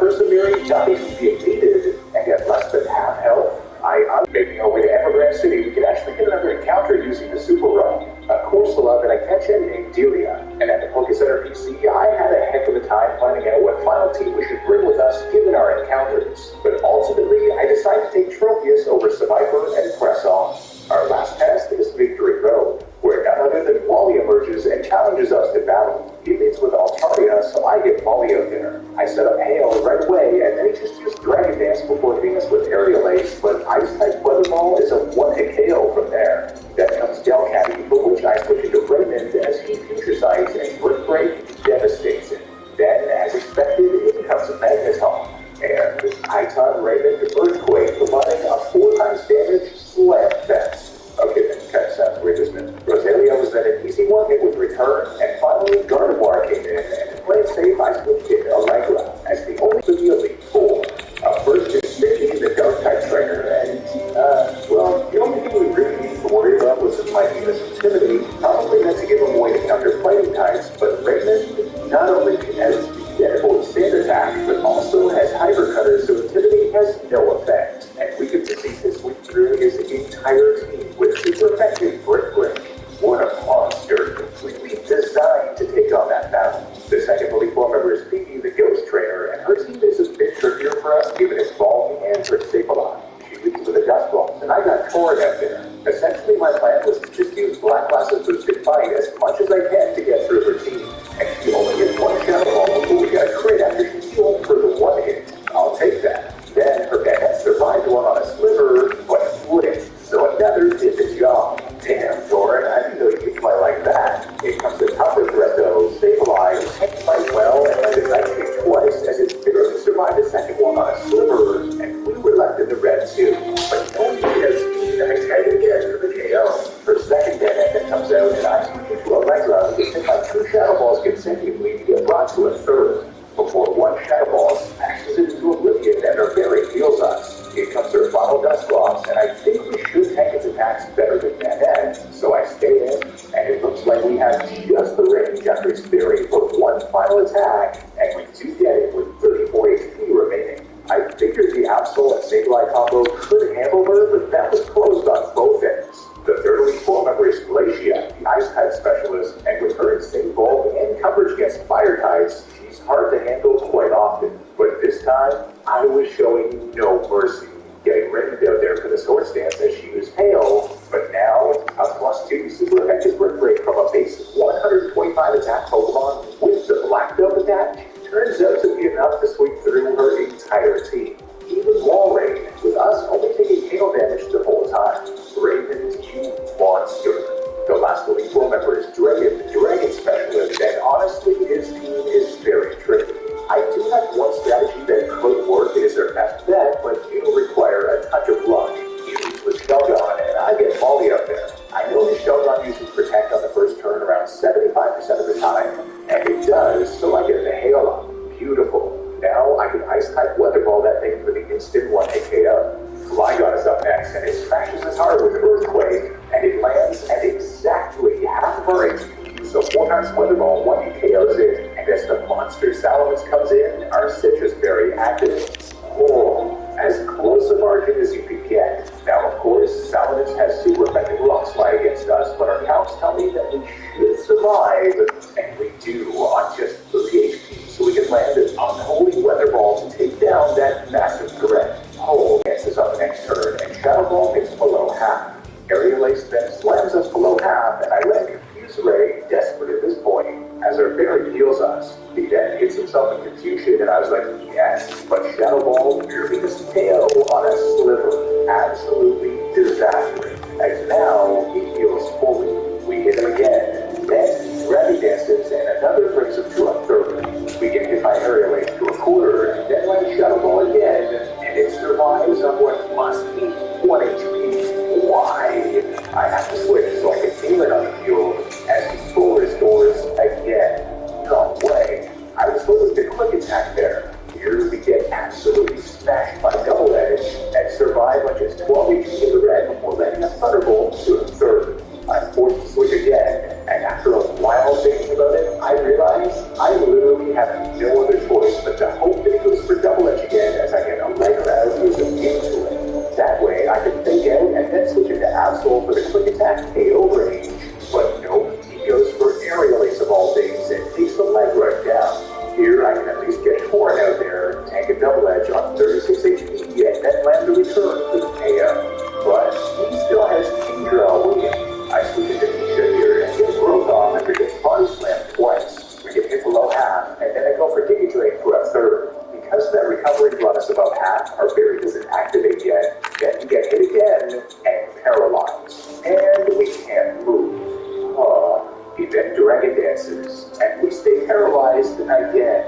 persevering died defeated and at less than half health. Making our way to Evergrande City, we could actually get another encounter using the Super Run. A course love and a catch-in named Delia. And at the Poké Center PC, I had a heck of a time planning out what final team we should bring with us given our encounters. But ultimately, I decided to take Tropius over Survivor and press on. Our last task is Victory Road, where none other than Wally emerges and challenges us to battle. He leads with Altaria, so I get Wally out there. I set up Hail right away, and then he just used Dragon Dance before hitting us with Aerial Ace, but Ice-type Weather Ball is a one-hit KO from there. Then comes Delcatty, for which I switch into Raymond as he future sights and Brick Break devastates it. Then, as expected, it comes Magneton. And I taught Raymond Earthquake, providing a 4x damage slam fest. Okay, that kind of sounds weird, doesn't it? Rosalia was then an easy one-hit with Return, and finally Gardevoir came in, and to play it safe, I switched in Allegra as the only of the Elite Four. First is Mickey, the Dark-type trainer, and, well, the only thing we really need to worry about was my Intimidity, probably meant to give him away to counter fighting types, but Raymond not only has identical sand attack, but also has Hyper Cutter, so Intimidity has no effect. And we could proceed this week through his entire team with super effective Brick Break. What a monster, completely designed to take on that battle. The second Elite Four member is Piggy, the Ghost Trainer, and her team is a bit trickier for us, given its ball and Trick Stapalon. She leads with a Dust Ball, and I got Torn out there. Essentially, my plan was to just use Black Glass's boosted fight as much as I can to get through her team. And she only gets one Shadow Ball before we got a crit after she healed for the one hit. I'll take that. Then her Bandit survived one on a sliver, but flipped, so another did the job. Damn, Doran, I didn't know you could play like that. It comes to tougher threat though, stabilize, can't fight well, and landed Ice Kick twice as it barely survived the second one on a sliver, and we were left in the red too. But only because Ice Kick again for the KO. Her second Bandit that comes out, and I switch into Allegra, because then my two Shadow Balls consecutively to get brought to a third. Before one Shadow Ball smashes into Oblivion and her Berry heals us. Here comes her final Dust Gloss, and I think we should tank its attacks better than Bandit, so I stay in, and it looks like we have just the range after its Berry for one final attack, and we do get it with 34 HP remaining. I figured the Absol and Sableye combo could handle her, but that was closed on both ends. The third Elite Four member is Glacia, the Ice-type specialist, and with her insane bulk and coverage against Fire types, she's hard to handle quite often. But this time, I was showing no mercy, getting Raymond out there for the Sword Stance as she was Hail, but now, a +2 super effective Brick Break from a base of 125 attack Pokemon with the Black Belt attach turns out to be enough to sweep through her entire team. Even Wall Raid, with us only taking hail damage the whole time. Raven, you monster. The last Elite Four member is Dragon, the Dragon Specialist, and honestly, his team is very tricky. I do have one strategy that could work, it is their best bet, but it'll require a touch of luck. He leads with Sheldon, and I get Molly up there. I know his Sheldon uses Protect on the first turn around 75% of the time, and it does, so I get the Hail up. Beautiful. Now I can Ice-type Weather Ball that thing for the instant 1-hit KO. Flygon is up next, and it smashes his heart with Earthquake, and it lands at exactly half of our HP. So 4x Weather Ball 1-hit KOs it, and as the monster Salamence comes in, our Citrus Berry activates. Oh, as close a margin as you could get. Now, of course, Salamence has super effective Rock Slide against us, but our counts tell me that we should survive, and we do on just 30 HP, so we can land an unholy Weather Ball to take down that massive threat. Hole dances up next turn, and Shadow Ball hits below half. Aerial Ace then slams us below half, and I let Confuse Ray, desperate at this point, as our Berry heals us. He then hits himself in confusion, and I was like, yes, but Shadow Ball merely missed KO on a sliver. Absolutely disastrous. As now, he heals fully. We hit him again, then Dragon Dances, and another brings him to a third. We get hit by Aerial Ace to a quarter, and then land Shadow Ball again, and it survives on what must be 1 HP. Why? I have to switch so I can aim it on the field as he full restores again. No way. I was hoping to quick attack there. Here we get absolutely smashed by Double Edge and survive on just 12 HP in the red before letting a Thunderbolt to a third. I'm forced to switch again, and after a while thinking about it, I realize I literally have no other choice but to hope that it goes for Double recovery brought us above half, our barrier doesn't activate yet, then we get hit again and paralyzed. And we can't move. Event dragon dances, and we stay paralyzed again.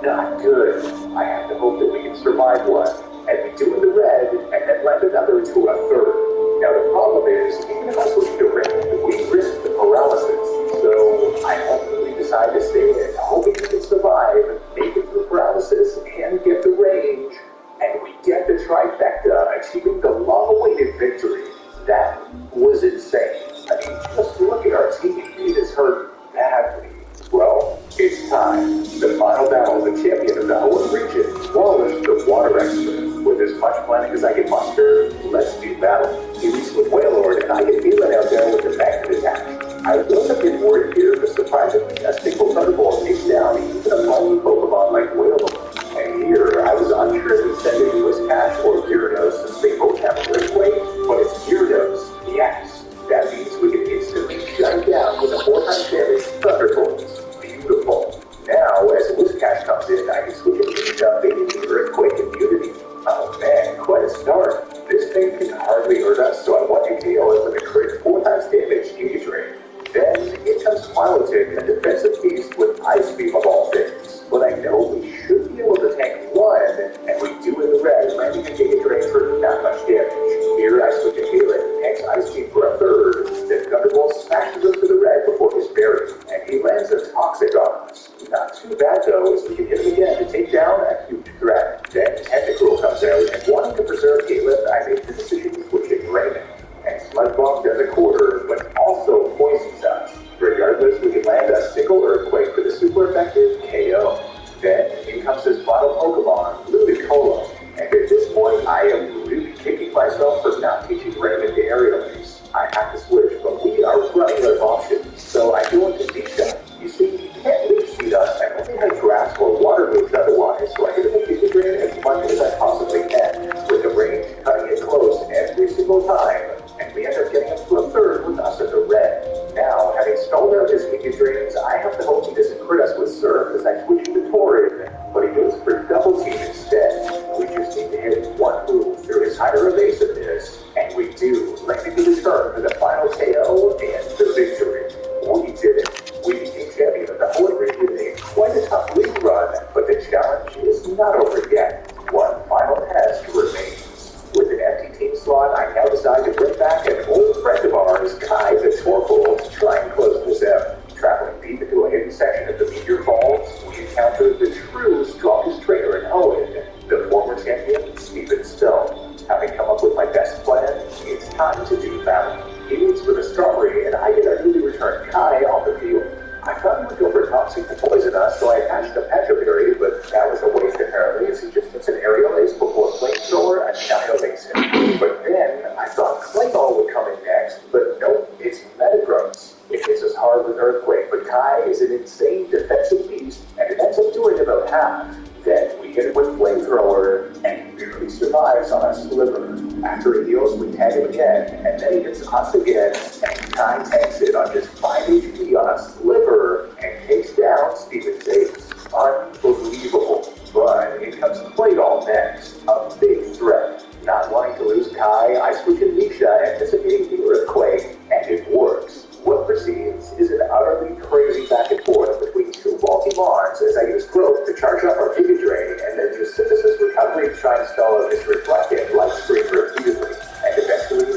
Not good. I have to hope that we can survive one, and we do in the red, and then land another to a third. Now the problem is, even if I switch to red, we risk the paralysis. So I ultimately decide to stay in, hoping we can survive, make it through paralysis, and get the range, and we get the trifecta, achieving the long-awaited victory. That was insane. I mean, just look at our team. It is hurt badly. Well, it's time. The final battle of the champion of the Howard region, Wallace the water expert. With as much planning as I can muster, let's do battle. He leads with Whalelord, and I get Galen out there with the magnet attack. I wouldn't have been worried here, but surprisingly, a single thunderbolt takes down even a lonely Pokemon like Whalelord. And here, I was unsure if he said it was Cash or Gyarados, since they both have an earthquake, but it's Gyarados. Yes. That means we can instantly shut it down with a 4x damage Thunderbolt. Beautiful. Now, as Whiscash comes in, I can switch it to Baiting the Earthquake Immunity. Oh man, quite a start. This thing can hardly hurt us, so I want to KO it with a crit 4x damage Giga Drain. Then, in comes Milotic, a defensive beast with Ice Beam of all things. But I know we should be able to tank one, and we do in the red, landing a Giga Drain for not much damage. Here I switch to Galen, tanks Ice Beam for a third, then Thunderbolt smashes him to the red before he's buried, and he lands a Toxic on us. Not too bad though, as we can hit him again to take down a huge threat. Then Tentacruel comes out, and wanting to preserve Galen, I make the decision to switch to Raymond. And Sludge Bomb does a quarter, but also poisons us. Regardless, we can land a single Earthquake for the super effective KO. Then, in comes his final Pokemon, Ludicolo. And at this point, I am really kicking myself for not teaching Raymond the aerial ace. I have to switch, but we are running out of options, so I go into Leech. You see, he can't Leech Seed us, and only has Grass or Water moves otherwise, so I get to Giga Drain as much as I possibly can, with the range cutting it close every single time, and we end up getting up to a third with us in the red. Now, having stalled out his Giga Drains, I have to hope he doesn't crit us with Surf as I switch to Torrid, but he goes for Double Team instead. We just need to hit one move through his higher evasiveness, and we do, landing the return for the final KO and the victory. We did it. We became champion of the whole region in quite a tough league run, but the challenge is not over yet. One final test remains. With an empty team slot, I now decide to bring back an old friend of ours, Kai the Torkoal, to try and close this out. Traveling deep into a hidden section of the Meteor Falls, we encounter the true strongest trainer in Owen, the former champion, Stephen Stone. Having come up with my best plan, it's time to do battle. He leads for the Strawberry, and I get our newly returned Kai on the field. I thought he would go for toxic to poison us, so I attached a Petriberry, but that was a waste apparently, as he just gets an aerial ace before Flamethrower annihilates him. But then, I thought Claymore would come in next, but nope, it's Metagross. It hits us hard with Earthquake, but Kai is an insane defensive beast, and it ends up doing about half. Then we hit it with Flamethrower, and he barely survives on a Sliver. After he heals, we tag him again, and then he hits us again, and Kai tanks it on just 5 HP on a Sliver, and takes down Steven's ace. Unbelievable. But in comes Claydol next, a big threat. Not wanting to lose Kai, I switch to Nisha, anticipating the Earthquake, and it works. What proceeds is an utterly crazy back and forth between two bulky Mons as I use Growth to charge up our Giga Drain, and then use Synthesis Recovery to try and stall out his reflected light screen repeatedly. And eventually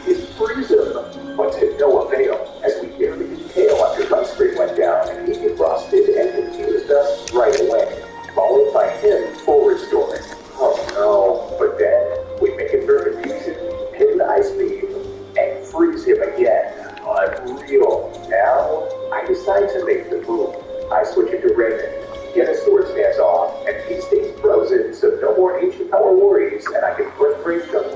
we freeze him, but to no avail, as we barely did KO after light screen went down, and he defrosted and confused us right away, followed by him full restoring. Oh no, but then we make it for confusion, hit an Ice Beam, and freeze him again. Unreal. Now, I decide to make the move. I switch into Raymond, get a Sword Stance off, and he stays frozen, so no more ancient power worries, and I can quick break the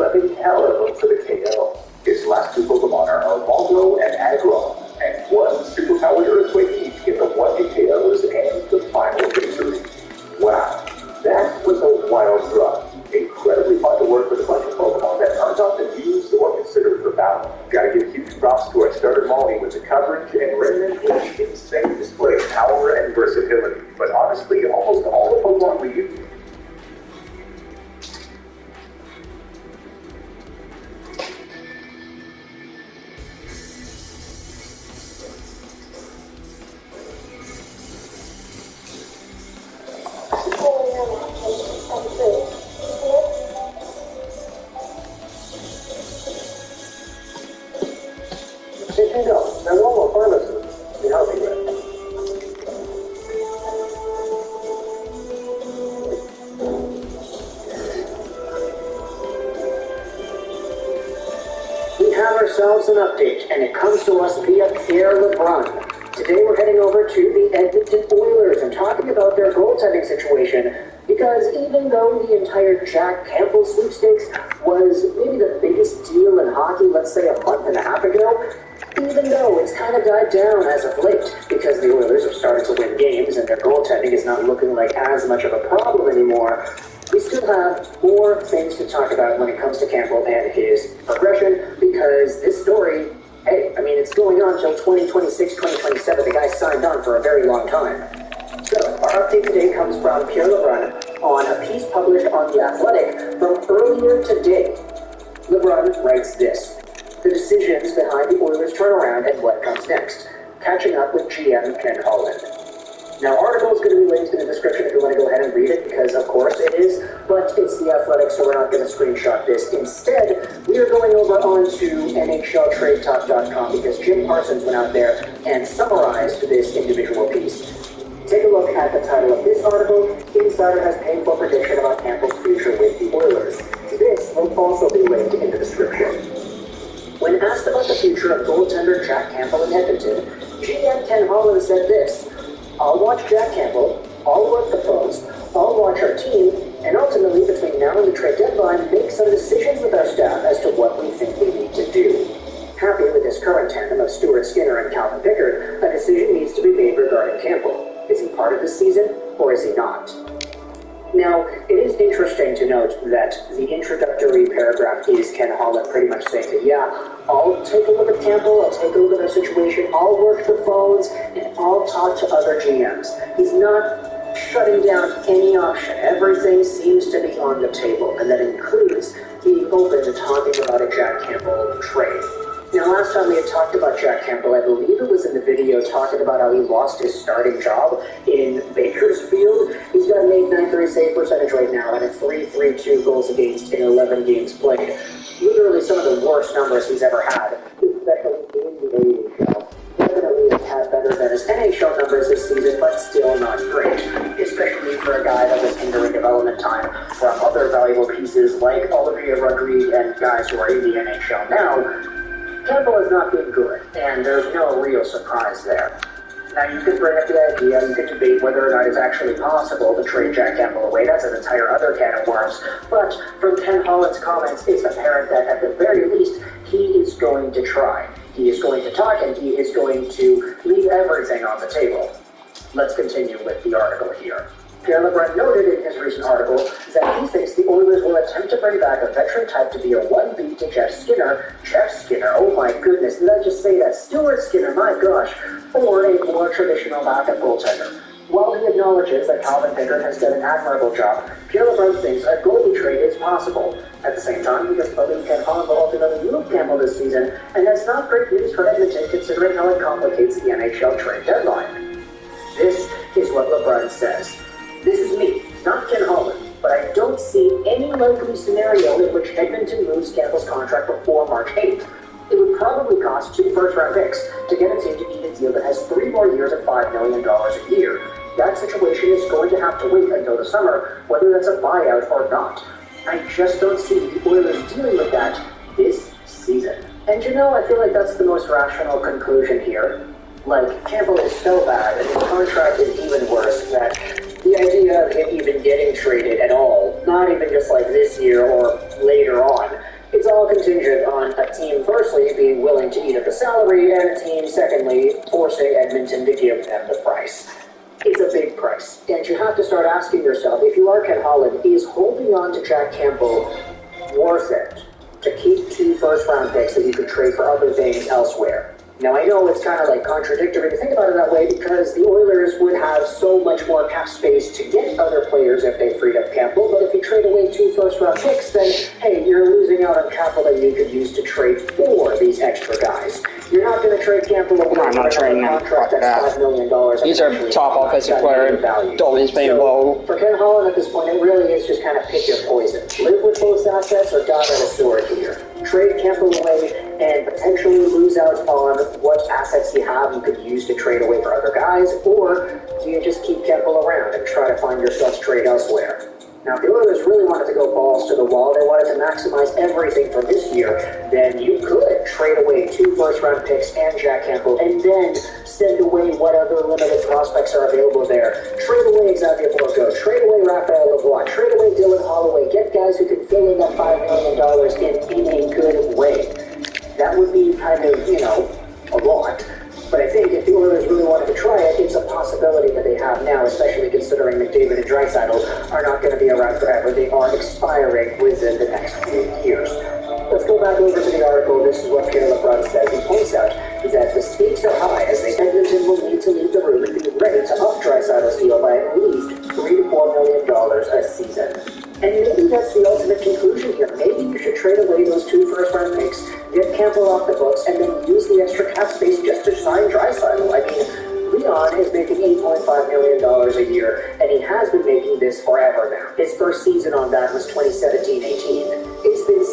ourselves an update, and it comes to us via Pierre LeBrun. Today we're heading over to the Edmonton Oilers and talking about their goaltending situation, because even though the entire Jack Campbell sweepstakes was maybe the biggest deal in hockey, let's say a month and a half ago, even though it's kind of died down as of late, because the Oilers have started to win games and their goaltending is not looking like as much of a problem anymore, we still have more things to talk about when it comes to Campbell and his progression, because this story, hey, I mean, it's going on until 2026, 2027. The guy signed on for a very long time. So, our update today comes from Pierre LeBrun on a piece published on The Athletic from earlier today. LeBrun writes this: the decisions behind the Oilers' turnaround and what comes next. Catching up with GM Ken Holland. Now, article is going to be linked in the description if you want to go ahead and read it, because of course it is, but it's The Athletic, so we're not going to screenshot this. Instead, we are going over onto NHLTradeTalk.com, because Jim Parsons went out there and summarized this individual piece. Take a look at the title of this article. Insider has painful prediction about Campbell's future with the Oilers. This will also be linked in the description. When asked about the future of goaltender Jack Campbell in Edmonton, GM Ken Holland said this: I'll watch Jack Campbell, I'll work the phones, I'll watch our team, and ultimately between now and the trade deadline, make some decisions with our staff as to what we think we need to do. Happy with this current tandem of Stuart Skinner and Calvin Pickard, a decision needs to be made regarding Campbell. Is he part of this season, or is he not? Now, it is interesting to note that the introductory paragraph is Ken Holland pretty much saying that, yeah, I'll take a look at Campbell, I'll take a look at our situation, I'll work the phones, and I'll talk to other GMs. He's not shutting down any option. Everything seems to be on the table, and that includes being open to talking about a Jack Campbell trade. Now, last time we had talked about Jack Campbell, I believe it was in the video talking about how he lost his starting job in Bakersfield. He's got an .893 save percentage right now and a .332 goals against in 11 games played. Literally some of the worst numbers he's ever had, especially in the AHL. Definitely has had better than his NHL numbers this season, but still not great, especially for a guy that was hindering development time from other valuable pieces like Olivier Rodrigue and guys who are in the NHL now. Campbell has not been good, and there's no real surprise there. Now, you could bring up the idea, you could debate whether or not it's actually possible to trade Jack Campbell away. That's an entire other can of worms. But from Ken Holland's comments, it's apparent that at the very least, he is going to try. He is going to talk, and he is going to leave everything on the table. Let's continue with the article here. Pierre LeBrun noted in his recent article that he thinks the Oilers will attempt to bring back a veteran type to be a 1B to Jeff Skinner. Jeff Skinner, oh my goodness, did I just say that? Stuart Skinner, my gosh. Or a more traditional backup goaltender. While he acknowledges that Calvin Pickard has done an admirable job, Pierre LeBrun thinks a goalie trade is possible. At the same time, he doesn't believe Ken Holland will ultimately move Campbell this season, and that's not great news for Edmonton considering how it complicates the NHL trade deadline. This is what LeBrun says. This is me, not Ken Holland, but I don't see any likely scenario in which Edmonton moves Campbell's contract before March 8th. It would probably cost 2 first-round picks to get a team to eat a deal that has 3 more years at $5 million a year. That situation is going to have to wait until the summer, whether that's a buyout or not. I just don't see the Oilers dealing with that this season. And you know, I feel like that's the most rational conclusion here. Like, Campbell is so bad, and his contract is even worse, that the idea of him even getting traded at all, not even just like this year or later on, it's all contingent on a team, firstly, being willing to eat up the salary, and a team, secondly, forcing Edmonton to give them the price. It's a big price, and you have to start asking yourself, if you are Ken Holland, is holding on to Jack Campbell worth it to keep 2 first-round picks that you could trade for other things elsewhere? Now, I know it's kind of like contradictory to think about it that way, because the Oilers would have so much more cap space to get other players if they freed up Campbell, but if you trade away 2 first-round picks, then, hey, you're losing out on capital that you could use to trade for these extra guys. You're not going to trade Campbell away I'm not trading him. contract that's $5 million. He's our top offensive player. Dolby's playing low. For Ken Holland at this point, it really is just kind of pick your poison. Live with both assets or die on a sword here. Trade Campbell away and potentially lose out on what assets you have you could use to trade away for other guys, or do you just keep Campbell around and try to find yourself trade elsewhere? Now, if the Oilers really wanted to go balls to the wall, they wanted to maximize everything for this year, then you could trade away 2 first-round picks and Jack Campbell, and then send away what other limited prospects are available there. Trade away Xavier Bourgault, trade away Raphael Lavoie, trade away Dylan Holloway, get guys who can fill in that $5 million in a good way. That would be kind of, a lot. But I think if the Oilers really wanted to try it, it's a possibility that they have now, especially considering McDavid and Draisaitl are not going to be around forever. They are expiring within the next few years. Let's go back over to the article. This is what Pierre LeBrun says. He points out that the stakes are high as they Edmonton will need to leave the room and be ready to up Draisaitl's deal by at least $3 to $4 million a season. And maybe that's the ultimate conclusion here. Maybe you should trade away those 2 first-round picks, get Campbell off the books, and then use the extra cap space just to sign Draisaitl. I mean, Leon is making $8.5 million a year, and he has been making this forever now. His first season on that was 2017-18. It's been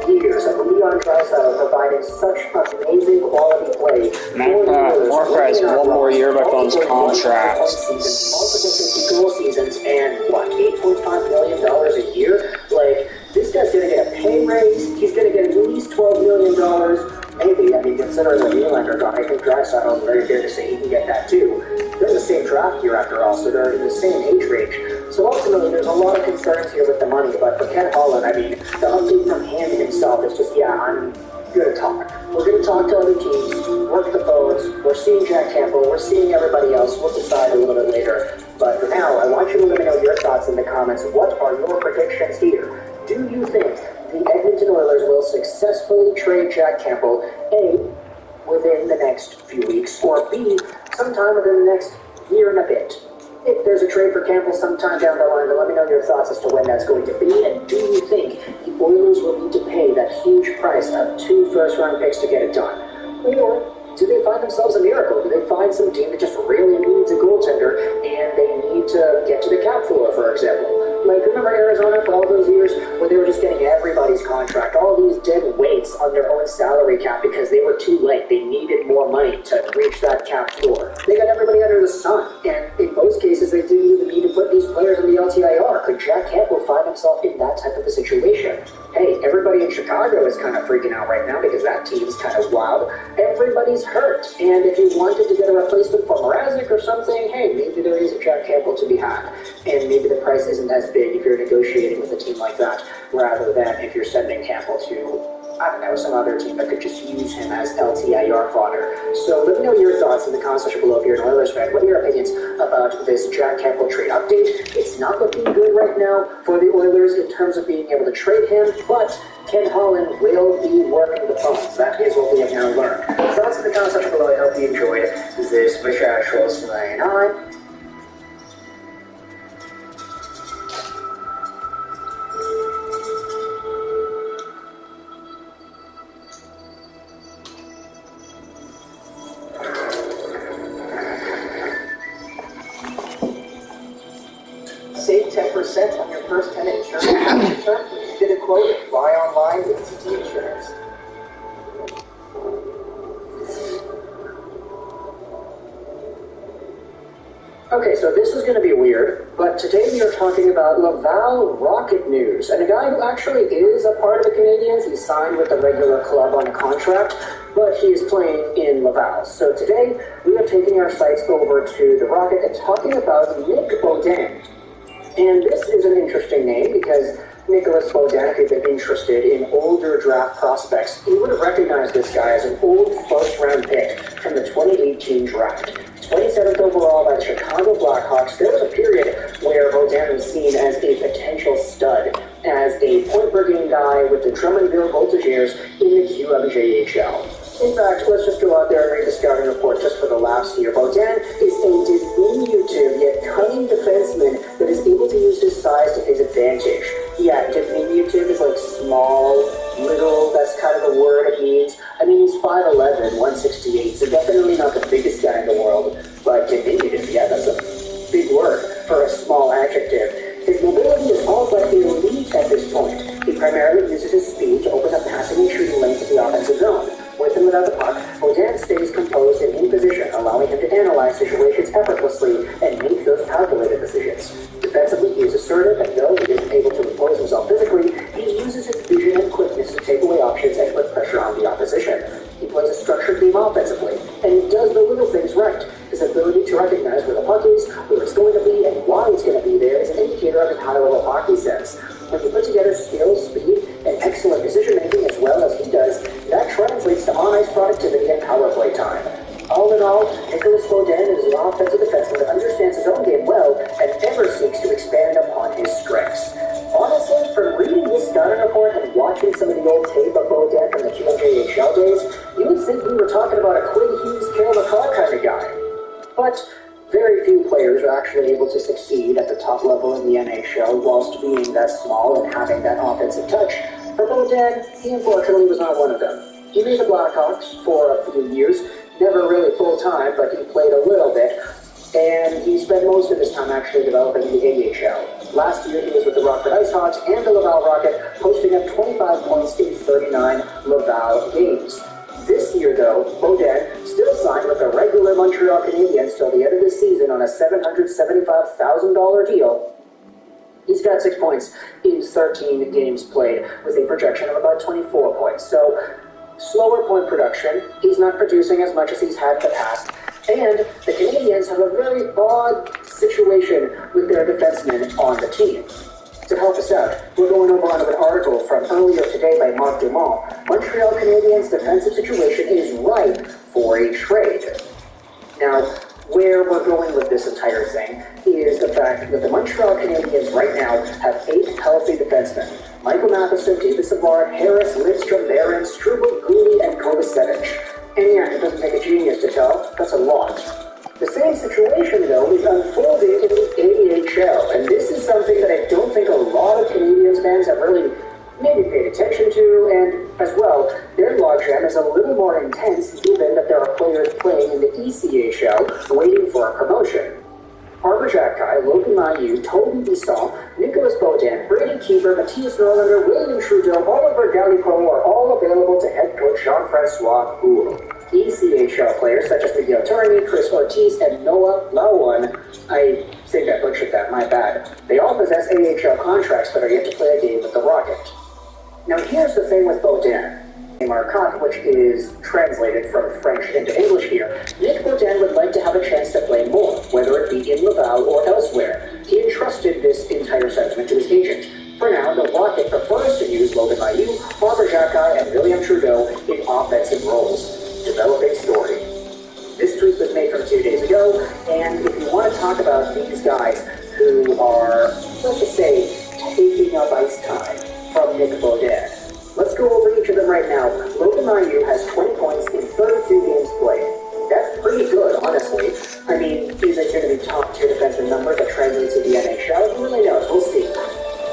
7-8 years of Leon Draisaitl providing such amazing quality play. Mark has 1 more year left on his contract. Multiple 50-goal seasons, and what, $8.5 million a year? Like, this guy's going to get a pay raise. He's going to get at least $12 million. Maybe, considering the Nylander got, I think Draisaitl is very fair to say he can get that too. They're in the same draft year after all, so they're in the same age range. So ultimately, there's a lot of concerns here with the money, but for Ken Holland, the update from him himself is just, I'm going to talk. We're going to talk to other teams, work the phones, we're seeing Jack Campbell, we're seeing everybody else, we'll decide a little bit later. But for now, I want you to let me know your thoughts in the comments. What are your predictions here? Do you think the Edmonton Oilers will successfully trade Jack Campbell, A, within the next few weeks, or B, sometime within the next year and a bit? If there's a trade for Campbell sometime down the line, then let me know your thoughts as to when that's going to be. And do you think the Oilers will need to pay that huge price of 2 first-round picks to get it done? Or do they find themselves a miracle? Do they find some team that just really needs a goaltender and they need to get to the cap floor, for example? Like, remember Arizona for all those years where they were just getting everybody's contract, all these dead weights on their own salary cap because they were too late. They needed more money to reach that cap floor. They got everybody under the sun, and in most cases, they didn't even need to put these players in the LTIR. Could Jack Campbell find himself in that type of a situation? Hey, everybody in Chicago is kind of freaking out right now because that team's kind of wild. Everybody's hurt, and if you wanted to get a replacement for Mrazek or something, hey, maybe there is a Jack Campbell to be had, and maybe the price isn't as big if you're negotiating with a team like that, rather than if you're sending Campbell to, some other team that could just use him as LTIR fodder. So let me know your thoughts in the comment section below if you're an Oilers fan. What are your opinions about this Jack Campbell trade update? It's not looking good right now for the Oilers in terms of being able to trade him, but Ken Holland will be working the phones. That is what we have now learned. Thoughts in the comment section below. I hope you enjoyed this Actual sign on. Save 10% on your first tenant insurance return. Get a quote. Buy online with TT Insurance. Okay, so this is going to be weird, but today we are talking about Laval Rocket news, and a guy who actually is a part of the Canadiens. He signed with the regular club on a contract, but he is playing in Laval. So today we are taking our sights over to the Rocket and talking about Nick Beaudin. And this is an interesting name because Nicholas Beaudin, if you've been interested in older draft prospects, you would have recognized this guy as an old first-round pick from the 2018 draft. 27th overall by the Chicago BlackHawks. There was a period where Beaudin was seen as a potential stud, as a point-per-game guy with the Drummondville Voltigeurs in the QMJHL. In fact, let's just go out there and read the scouting report just for the last year. Beaudin is a diminutive yet cunning defenseman that is able to use his size to his advantage. Yeah, diminutive is like small, little, that's kind of the word it means. I mean, he's 5'11", 168, so definitely not the biggest guy in the world, but diminutive, yeah, that's a big word for a small adjective. His mobility is all but elite at this point. He primarily uses his speed to open up passing and shooting lanes at the offensive zone. With and without the puck, Beaudin stays composed and in position, allowing him to analyze situations effortlessly and make those calculated decisions. Defensively, he is assertive and of hockey sense. When you put together skill, speed, and excellent decision-making as well as he does, that translates to on-ice productivity and power play time. All in all, Nicolas Beaudin is an offensive defenseman that understands his own game well and never seeks to expand upon his strengths. Honestly, from reading this scouting report and watching some of the old tape of Beaudin from the QMJHL days, you would think we were talking about a Quinn Hughes, Cale Makar kind of guy. But very few players are actually able to succeed at the top level in the NHL whilst being that small and having that offensive touch. For Beaudin, he unfortunately was not one of them. He made the BlackHawks for a few years, never really full-time, but he played a little bit, and he spent most of his time actually developing in the AHL. Last year, he was with the Rockford IceHawks and the Laval Rocket, posting up 25 points in 39 Laval games. This year, though, Beaudin still signed with the regular Montreal Canadiens till the end of the season on a $775,000 deal. He's got 6 points in 13 games played, with a projection of about 24 points. So, slower point production. He's not producing as much as he's had in the past. And the Canadiens have a very odd situation with their defensemen on the team. To help us out, we're going over on an article from earlier today by Marc Dumont. Montreal Canadiens' defensive situation is ripe for a trade. Now, where we're going with this entire thing is the fact that the Montreal Canadiens right now have 8 healthy defensemen. Michael Matheson, David Savard, Harris, Lidstrom, Barron, Struble, Gooley, and Kovacevic. And yeah, it doesn't take a genius to tell, that's a lot. The same situation, though, is unfolding in the AHL, and this is something that I don't think a lot of Canadiens fans have really maybe paid attention to, and as well, their logjam is a little more intense given that there are players playing in the ECHL waiting for a promotion. Arber Xhekaj, Logan Mailloux, Toby Bisson, Nicolas Beaudin, Brady Keeper, Matthias Norlander, William Trudeau, Oliver Gallipo are all available to head coach Jean-Francois Gould. ECHL players such as Miguel Tourigny, Chris Ortiz, and Noah Lawan, I think I butchered that, my bad. They all possess AHL contracts but are yet to play a game with the Rocket. Now here's the thing with Beaudin. Marcotte, which is translated from French into English here, Nick Beaudin would like to have a chance to play more, whether it be in Laval or elsewhere. He entrusted this entire sentiment to his agent. For now, the Rocket prefers to use Logan Mailloux, Arber Xhekaj, and William Trudeau in offensive roles. Developing story. This tweet was made from 2 days ago, and if you want to talk about these guys who are, let's just say, taking up ice time from Nick Beaudin, let's go over each of them right now. Logan Mailloux has 20 points in 32 games played. That's pretty good, honestly. I mean, is it going to be top tier defensive numbers that translates to the NHL? Who really knows? We'll see.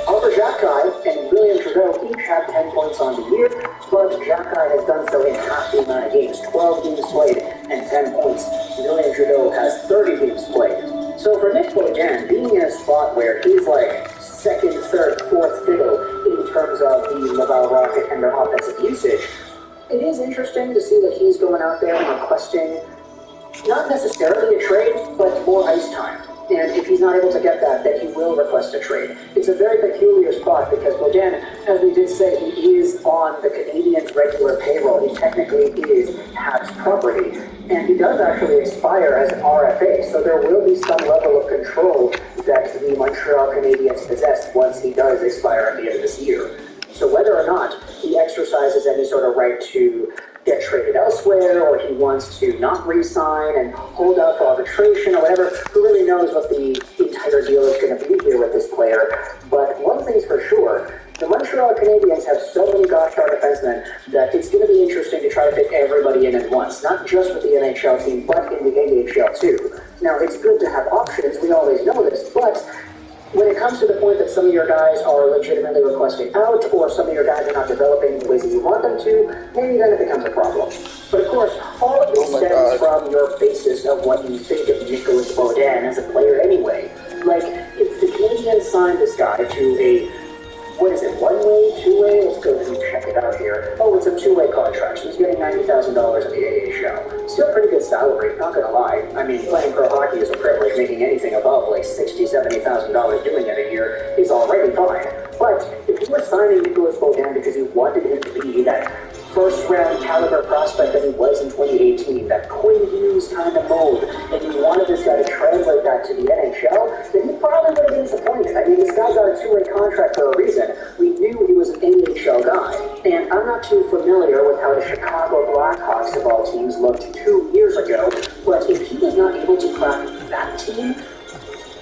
Arber Xhekaj and William Trudeau each have 10 points on the year, but Xhekaj has done so in half the amount of games, 12 games played and 10 points. William Trudeau has 30 games played. So for Nick Beaudin, being in a spot where he's like second, third, fourth fiddle in terms of the Laval Rocket and their offensive usage, it is interesting to see that he's going out there and requesting not necessarily a trade, but more ice time. And if he's not able to get that, then he will request a trade. It's a very peculiar spot because Beaudin, as we did say, he is on the Canadiens' regular payroll. He technically is Habs property. And he does actually expire as an RFA, so there will be some level of control that the Montreal Canadiens possess once he does expire at the end of this year. So whether or not he exercises any sort of right to get traded elsewhere, or he wants to not re-sign and hold out for arbitration or whatever, who really knows what the entire deal is going to be here with this player. But one thing's for sure, the Montreal Canadiens have so many gosh darn defensemen that it's going to be interesting to try to fit everybody in at once, not just with the NHL team, but in the AHL too. Now, it's good to have options, we always know this, but when it comes to the point that some of your guys are legitimately requesting out, or some of your guys are not developing the ways that you want them to, maybe then it becomes a problem. But of course, all of this stems from your basis of what you think of Nicolas Beaudin as a player anyway. Like, if the Canadiens signed this guy to a, what is it, one-way, two-way? Let's go and check it out here. Oh, it's a two-way contract, so he's getting $90,000 in the AHL. Still a pretty good salary, not gonna lie. I mean, playing pro hockey is a privilege. Making anything above like $60,000, $70,000 doing it a year is already fine. But if you were signing Nicolas Beaudin because you wanted him to be that first-round caliber prospect that he was in 2018, that Quinn Hughes kind of mold, if you wanted this guy to translate that to the NHL, then he probably would have been disappointed. I mean, this guy got a two-way contract for a reason. We knew he was an AHL guy. And I'm not too familiar with how the Chicago BlackHawks of all teams looked 2 years ago, but if he was not able to crack that team,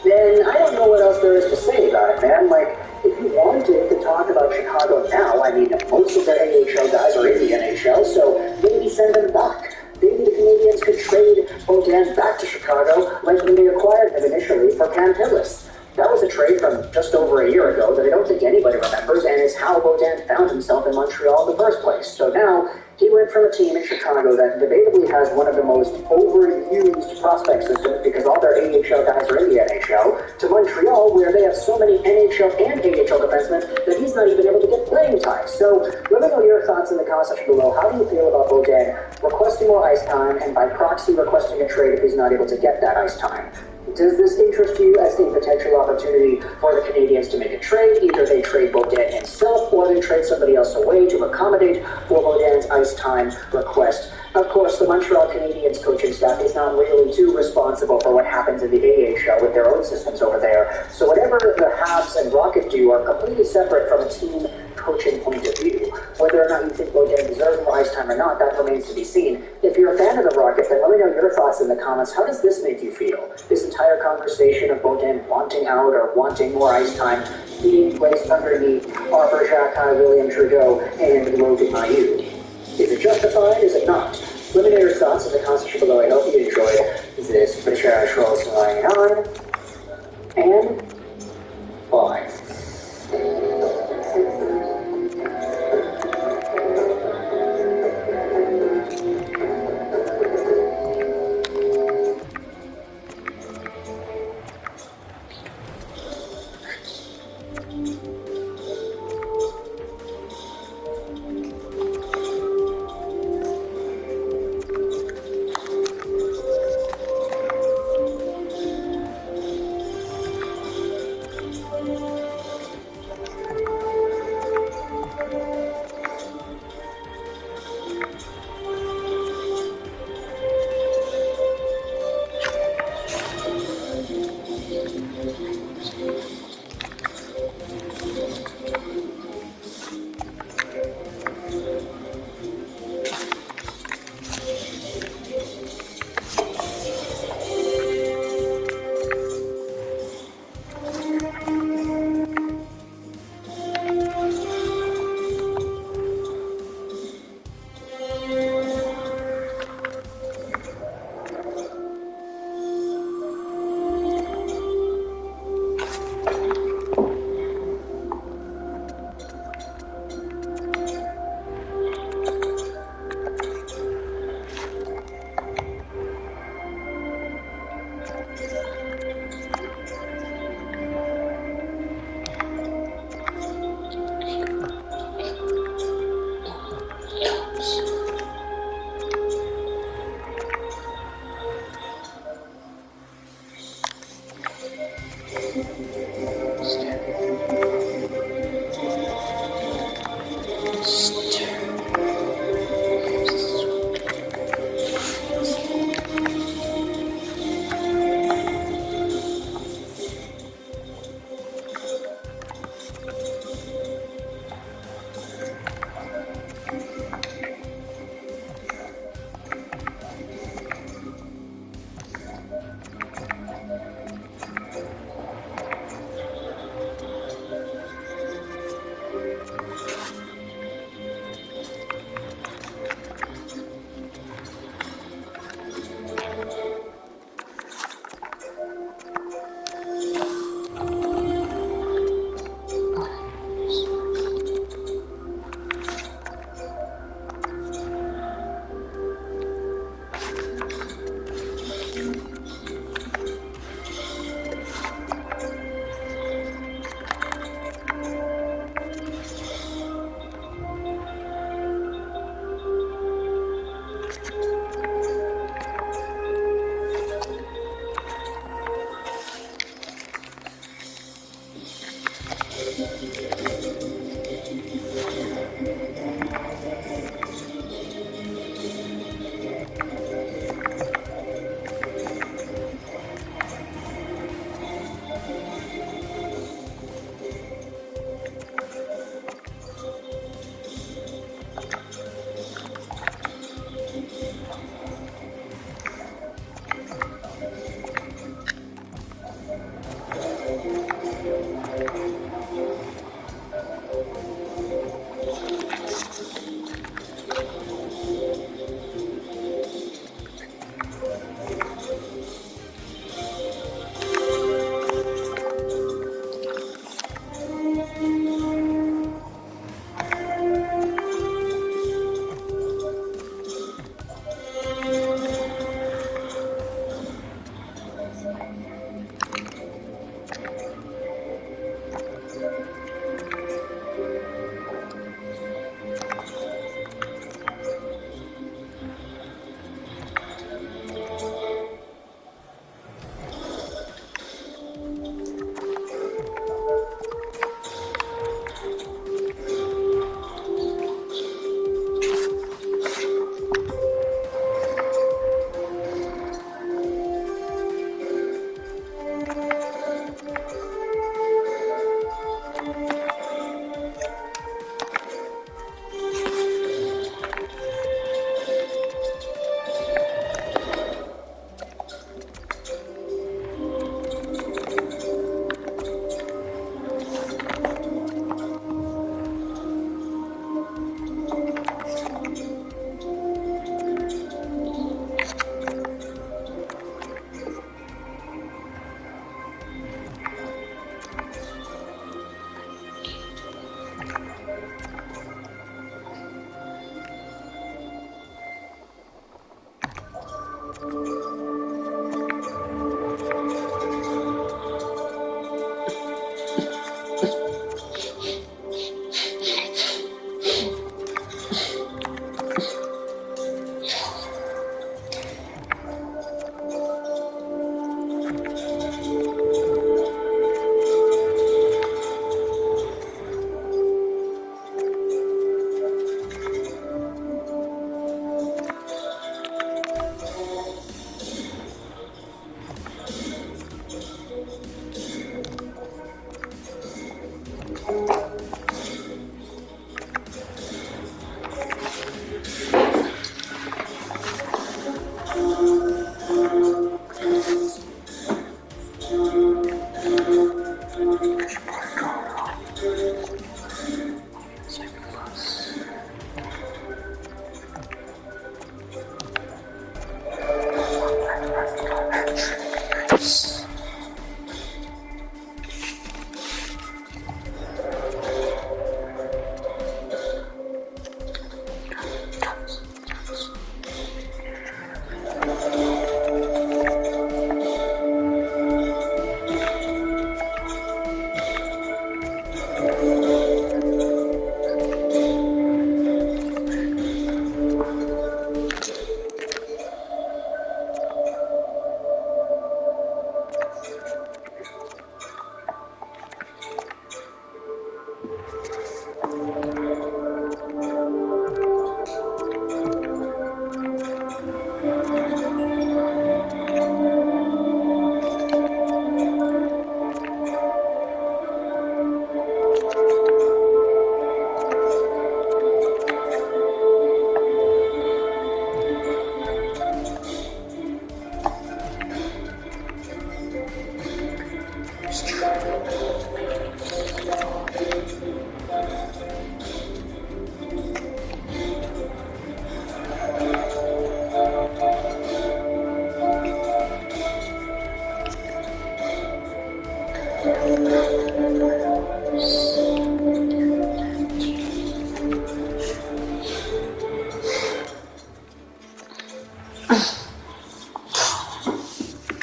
then I don't know what else there is to say about it, man. Like, if you wanted to talk about Chicago now, I mean, most of their AHL guys are in the NHL, so maybe send them back. Maybe the Canadiens could trade Beaudin back to Chicago like when they acquired him initially for Cam Hillis. That was a trade from just over a year ago that I don't think anybody remembers, and is how Beaudin found himself in Montreal in the first place. So now, he went from a team in Chicago that debatably has one of the most overused prospect systems because all their AHL guys are in the NHL, to Montreal, where they have so many NHL and AHL defensemen that he's not even able to get playing time. So let me know your thoughts in the comment section below. How do you feel about Beaudin requesting more ice time, and by proxy requesting a trade if he's not able to get that ice time? Does this interest you as a potential opportunity for the Canadiens to make a trade? Either they trade Beaudin himself or they trade somebody else away to accommodate for Beaudin's ice time request. Of course, the Montreal Canadiens coaching staff is not really too responsible for what happens in the AHL with their own systems over there. So whatever the Habs and Rocket do are completely separate from a team coaching point of view. Whether or not you think Beaudin deserves more ice time or not, that remains to be seen. If you're a fan of the Rocket, then let me know your thoughts in the comments. How does this make you feel? This entire conversation of Beaudin wanting out or wanting more ice time being placed underneath Arthur Jacquet, William Trudeau, and Logan Mailloux. Is it justified? Is it not? Let me know your thoughts in the comments section below. I hope you enjoyed this British Irish Rolls going on. And bye.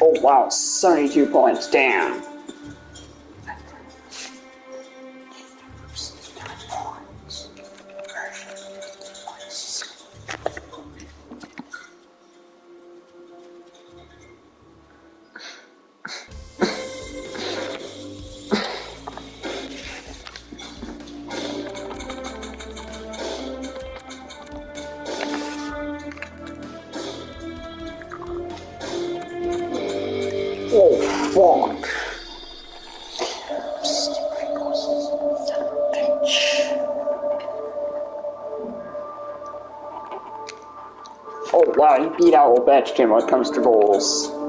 Oh wow, 72 points, damn. Oh, fuck. Oh, wow, he beat out Ovechkin when it comes to goals.